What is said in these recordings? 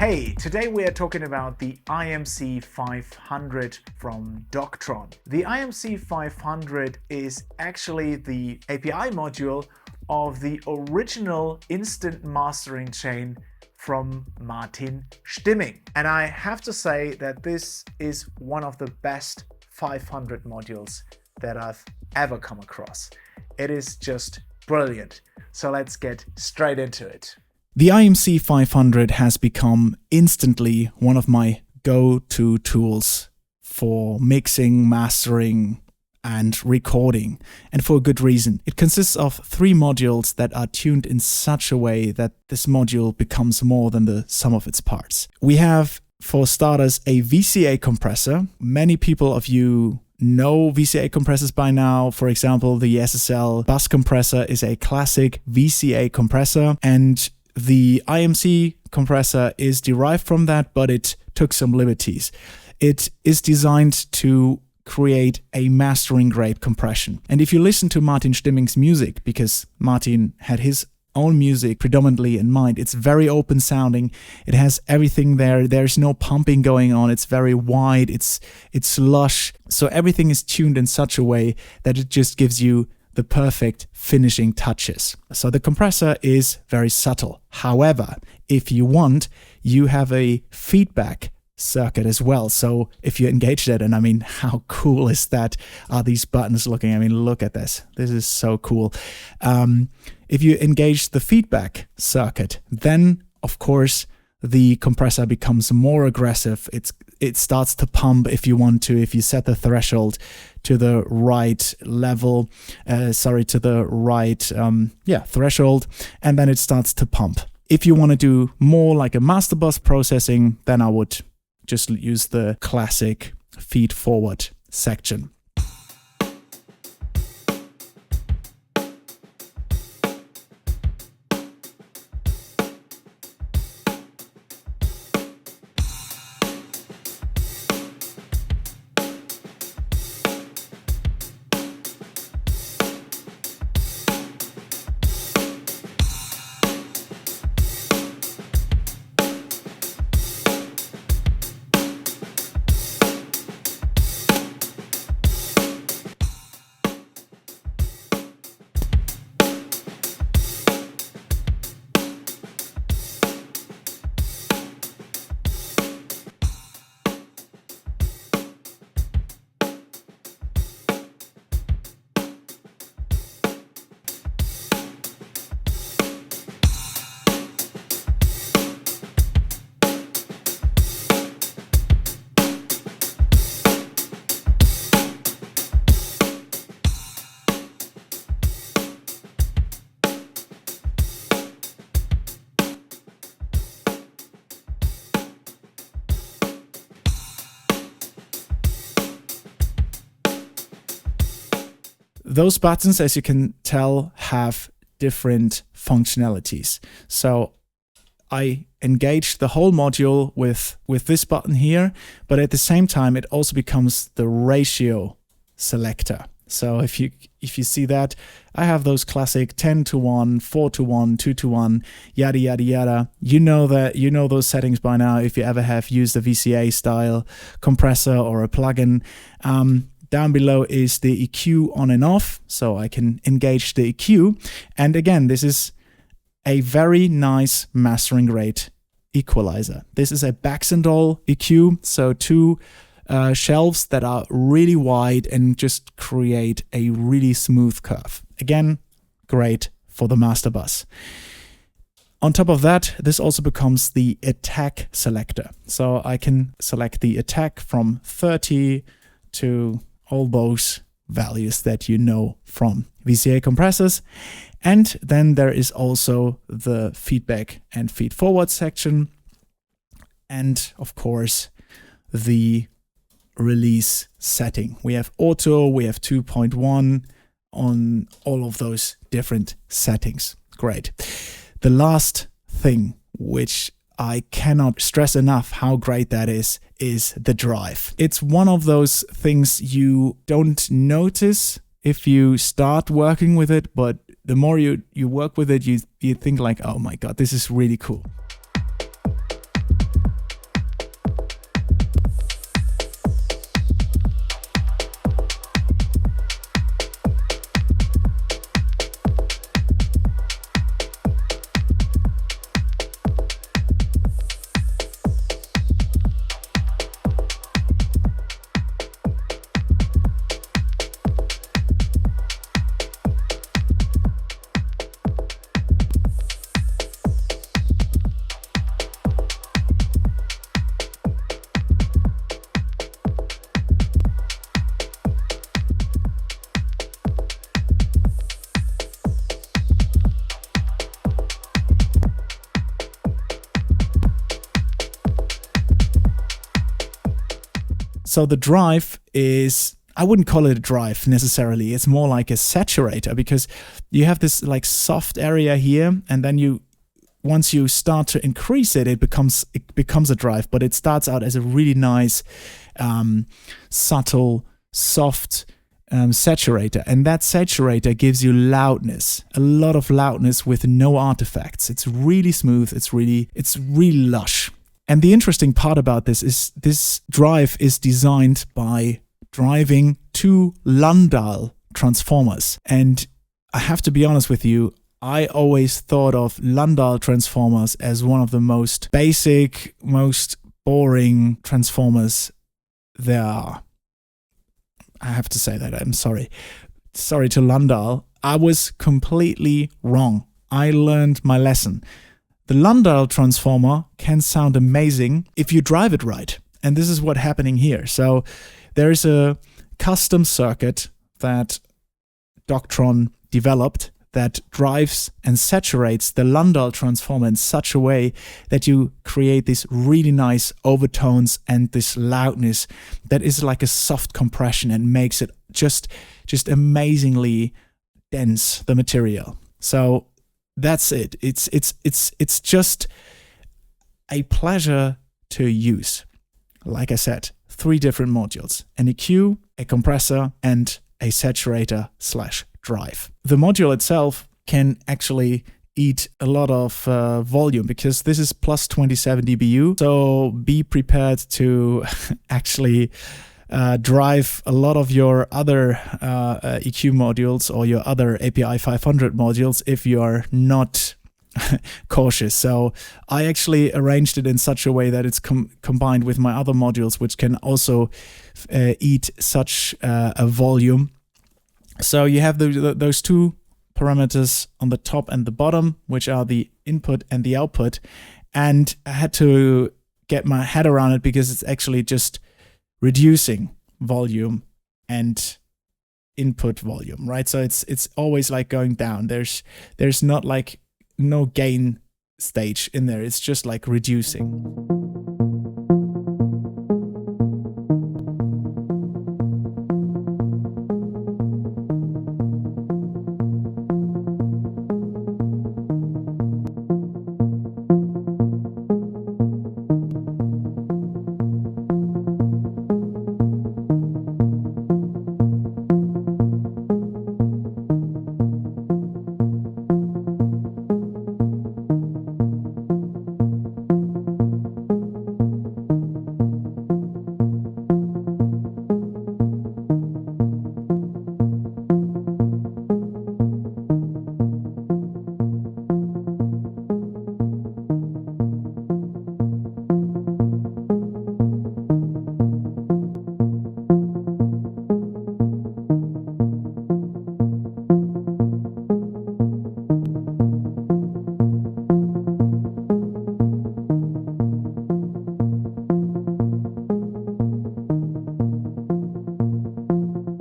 Hey, today we are talking about the IMC 500 from DOCtron. The IMC 500 is actually the API module of the original instant mastering chain from Martin Stimming. And I have to say that this is one of the best 500 modules that I've ever come across. It is just brilliant. So let's get straight into it. The IMC 500 has become instantly one of my go-to tools for mixing, mastering, and recording, and for a good reason. It consists of 3 modules that are tuned in such a way that this module becomes more than the sum of its parts. We have, for starters, a VCA compressor. Many people of you know VCA compressors by now. For example, the SSL bus compressor is a classic VCA compressor, and the IMC compressor is derived from that, but it took some liberties. It is designed to create a mastering grade compression. And if you listen to Martin Stimming's music, because Martin had his own music predominantly in mind, it's very open sounding. It has everything there. There's no pumping going on. It's very wide. It's lush. So everything is tuned in such a way that it just gives you the perfect finishing touches. So the compressor is very subtle. However, if you want, you have a feedback circuit as well. So if you engage that, and I mean, how cool is that? Are these buttons looking? I mean, look at this. This is so cool. If you engage the feedback circuit, then of course the compressor becomes more aggressive. It starts to pump if you want to, if you set the threshold to the right level, to the right threshold, and then it starts to pump. If you want to do more like a master bus processing, then I would just use the classic feed forward section. Those buttons, as you can tell, have different functionalities. So I engaged the whole module with this button here, but at the same time, it also becomes the ratio selector. So if you see that, I have those classic 10:1, 4:1, 2:1, yada, yada, yada. You know those settings by now if you ever have used a VCA style compressor or a plugin. Down below is the EQ on and off, so I can engage the EQ. And again, this is a very nice mastering grade equalizer. This is a Baxandall EQ, so 2 shelves that are really wide and just create a really smooth curve. Again, great for the master bus. On top of that, this also becomes the attack selector. So I can select the attack from 30 to all those values that you know from VCA compressors. And then there is also the feedback and feed forward section. And of course, the release setting. We have auto, we have 2.1 on all of those different settings. Great. The last thing, which I cannot stress enough how great that is the drive. It's one of those things you don't notice if you start working with it, but the more you work with it, you think like, oh my God, this is really cool. So the drive is, I wouldn't call it a drive necessarily. It's more like a saturator, because you have this like soft area here, and then once you start to increase it, it becomes a drive. But it starts out as a really nice, subtle, soft saturator, and that saturator gives you loudness, a lot of loudness with no artifacts. It's really smooth. It's really lush. And the interesting part about this is this drive is designed by driving 2 Lundahl Transformers. And I have to be honest with you, I always thought of Lundahl Transformers as one of the most basic, most boring Transformers there are. I have to say that. I'm sorry. Sorry to Lundahl. I was completely wrong. I learned my lesson. The Lundahl Transformer can sound amazing if you drive it right. And this is what's happening here. So there's a custom circuit that DOCtron developed that drives and saturates the Lundahl Transformer in such a way that you create these really nice overtones and this loudness that is like a soft compression and makes it just amazingly dense, the material. So that's it. It's just a pleasure to use. Like I said, 3 different modules: an EQ, a compressor, and a saturator/drive. The module itself can actually eat a lot of volume, because this is plus 27 dBu. So be prepared to actually drive a lot of your other EQ modules or your other API 500 modules if you are not cautious. So I actually arranged it in such a way that it's combined with my other modules, which can also eat such a volume. So you have those 2 parameters on the top and the bottom, which are the input and the output. And I had to get my head around it, because it's actually just reducing volume and input volume, right? So it's always like going down. There's not like no gain stage in there. It's just like reducing.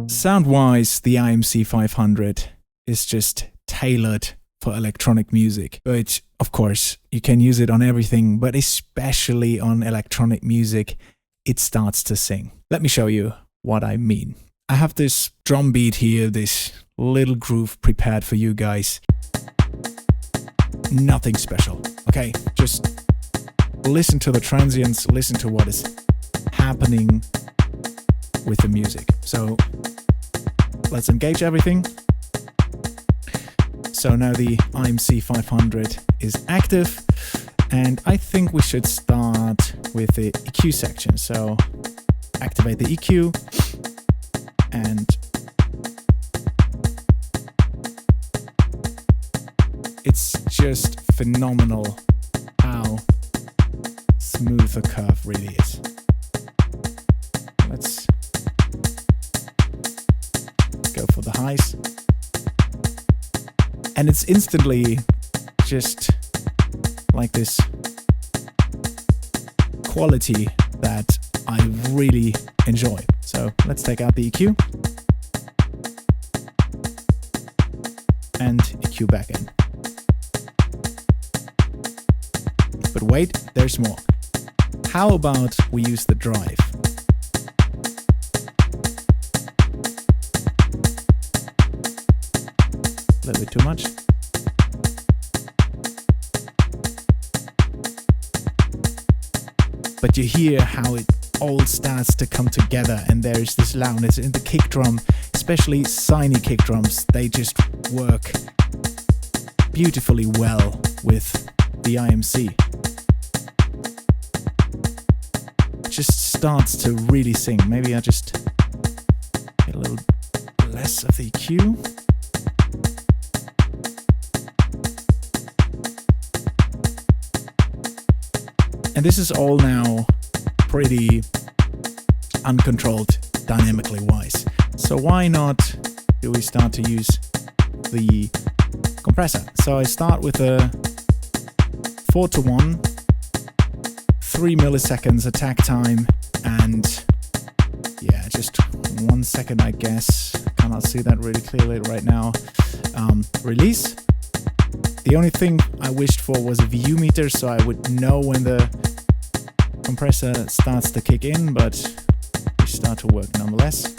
Sound-wise, the IMC 500 is just tailored for electronic music. But of course, you can use it on everything, but especially on electronic music, it starts to sing. Let me show you what I mean. I have this drum beat here, this little groove prepared for you guys. Nothing special, okay? Just listen to the transients, listen to what is happening with the music. So let's engage everything. So now the IMC 500 is active, and I think we should start with the EQ section. So activate the EQ, and it's just phenomenal how smooth the curve really is. Let's go for the highs. And it's instantly just like this quality that I really enjoy. So let's take out the EQ and EQ back in. But wait, there's more. How about we use the drive? little bit too much. But you hear how it all starts to come together, and there's this loudness in the kick drum, especially Siny kick drums. They just work beautifully well with the IMC. It just starts to really sing. Maybe I just get a little less of the EQ. And this is all now pretty uncontrolled dynamically wise. So why not do we start to use the compressor? So I start with a 4:1, 3 milliseconds attack time, and yeah, just 1 second, I guess. Cannot see that really clearly right now. Release. The only thing I wished for was a VU meter, so I would know when the compressor starts to kick in, but we start to work nonetheless.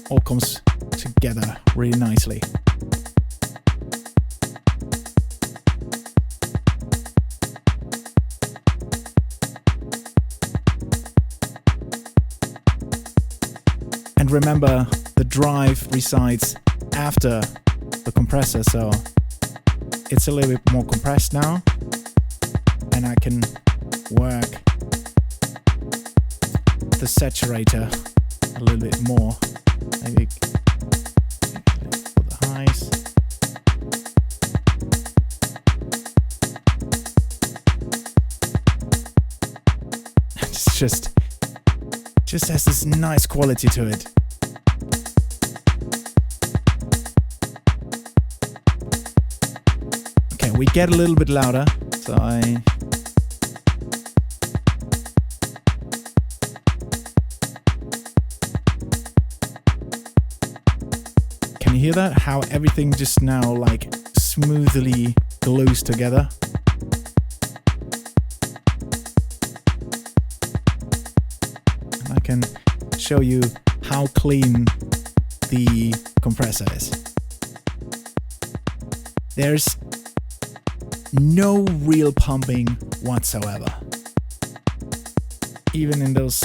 All comes together really nicely. And remember, the drive resides after the compressor, so it's a little bit more compressed now, and I can work the saturator a little bit more. Maybe for the highs. It's just has this nice quality to it. Okay, we get a little bit louder, so can you hear that? How everything just now like smoothly glues together. I can show you how clean the compressor is. There's no real pumping whatsoever. Even in those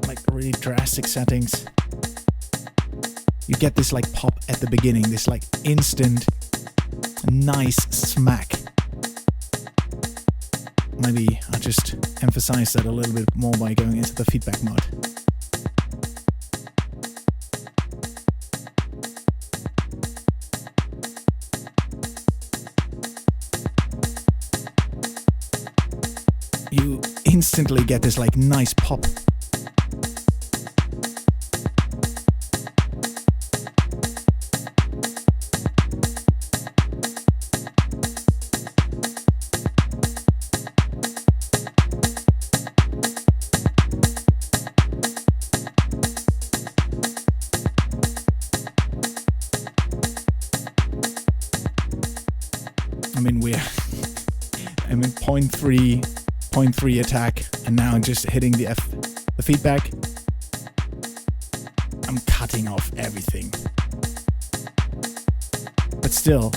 like really drastic settings, you get this like pop at the beginning, this like instant nice smack. Maybe I'll just emphasize that a little bit more by going into the feedback mode. You instantly get this like nice pop. I'm in 0.3 attack, and now I'm just hitting the feedback. I'm cutting off everything. But still,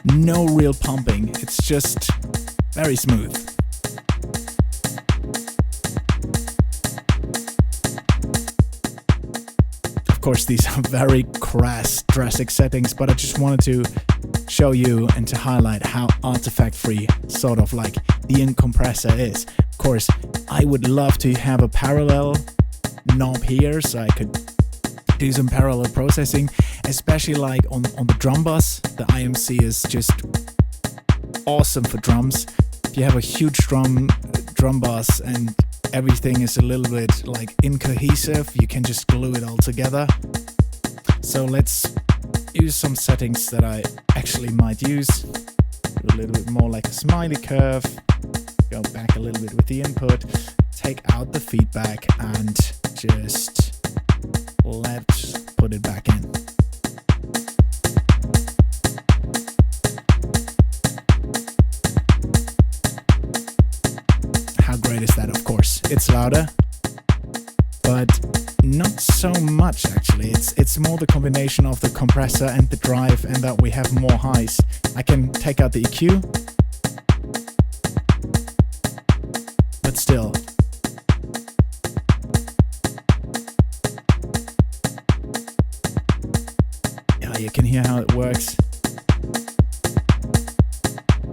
no real pumping. It's just very smooth. Of course, these are very crass, drastic settings, but I just wanted to show you and to highlight how artifact-free sort of like the in-compressor is. Of course, I would love to have a parallel knob here so I could do some parallel processing, especially like on the drum bus. The IMC is just awesome for drums. If you have a huge drum bus and everything is a little bit like incohesive, you can just glue it all together. So let's use some settings that I actually might use. Do a little bit more like a smiley curve. Go back a little bit with the input. Take out the feedback and just let's put it back in. it's louder, but not so much actually. It's more the combination of the compressor and the drive, and that we have more highs. I can take out the EQ, but still. Yeah, you can hear how it works.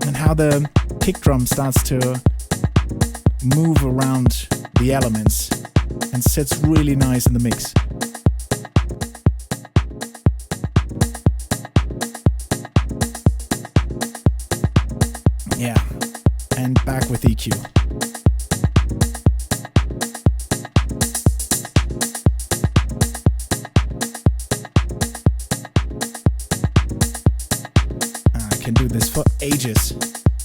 And how the kick drum starts to move around the elements and sits really nice in the mix. Yeah, and back with EQ. I can do this for ages.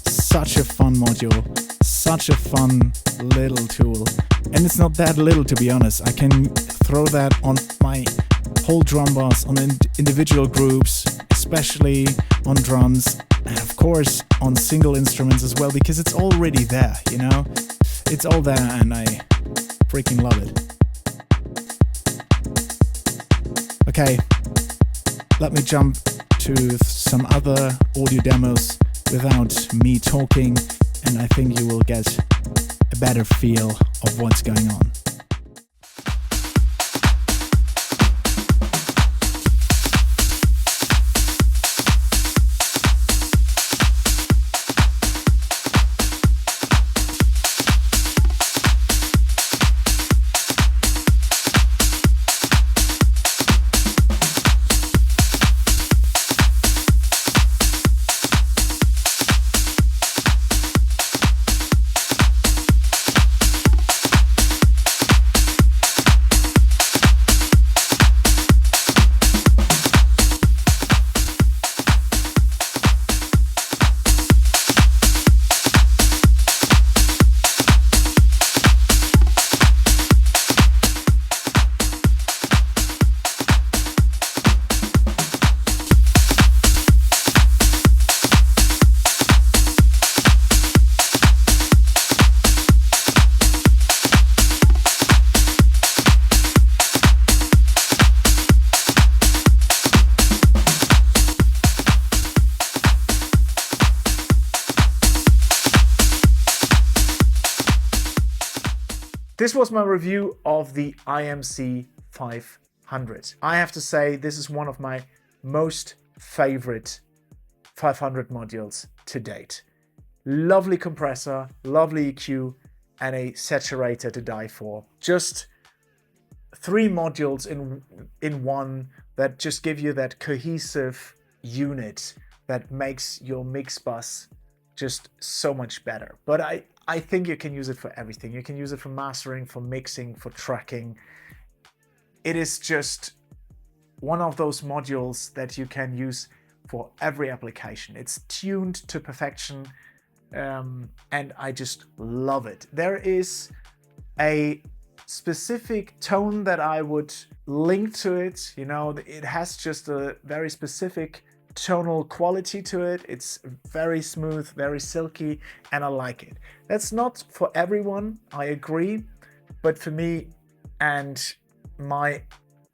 Such a fun module, such a fun little tool. And it's not that little, to be honest. I can throw that on my whole drum bus, on individual groups, especially on drums, and of course on single instruments as well, because it's already there, you know? It's all there and I freaking love it. Okay, let me jump to some other audio demos without me talking, and I think you will get a better feel of what's going on. This was my review of the IMC 500. I have to say this is one of my most favorite 500 modules to date. Lovely compressor, lovely EQ, and a saturator to die for. Just 3 modules in one that just give you that cohesive unit that makes your mix bus just so much better. But I think you can use it for everything. You can use it for mastering, for mixing, for tracking. It is just one of those modules that you can use for every application. It's tuned to perfection, and I just love it. There is a specific tone that I would link to it. You know, it has just a very specific tonal quality to it. It's very smooth, very silky, and I like it. That's not for everyone, I agree, but for me and my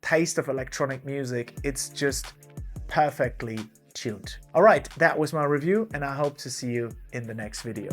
taste of electronic music, it's just perfectly tuned. All right, that was my review, and I hope to see you in the next video.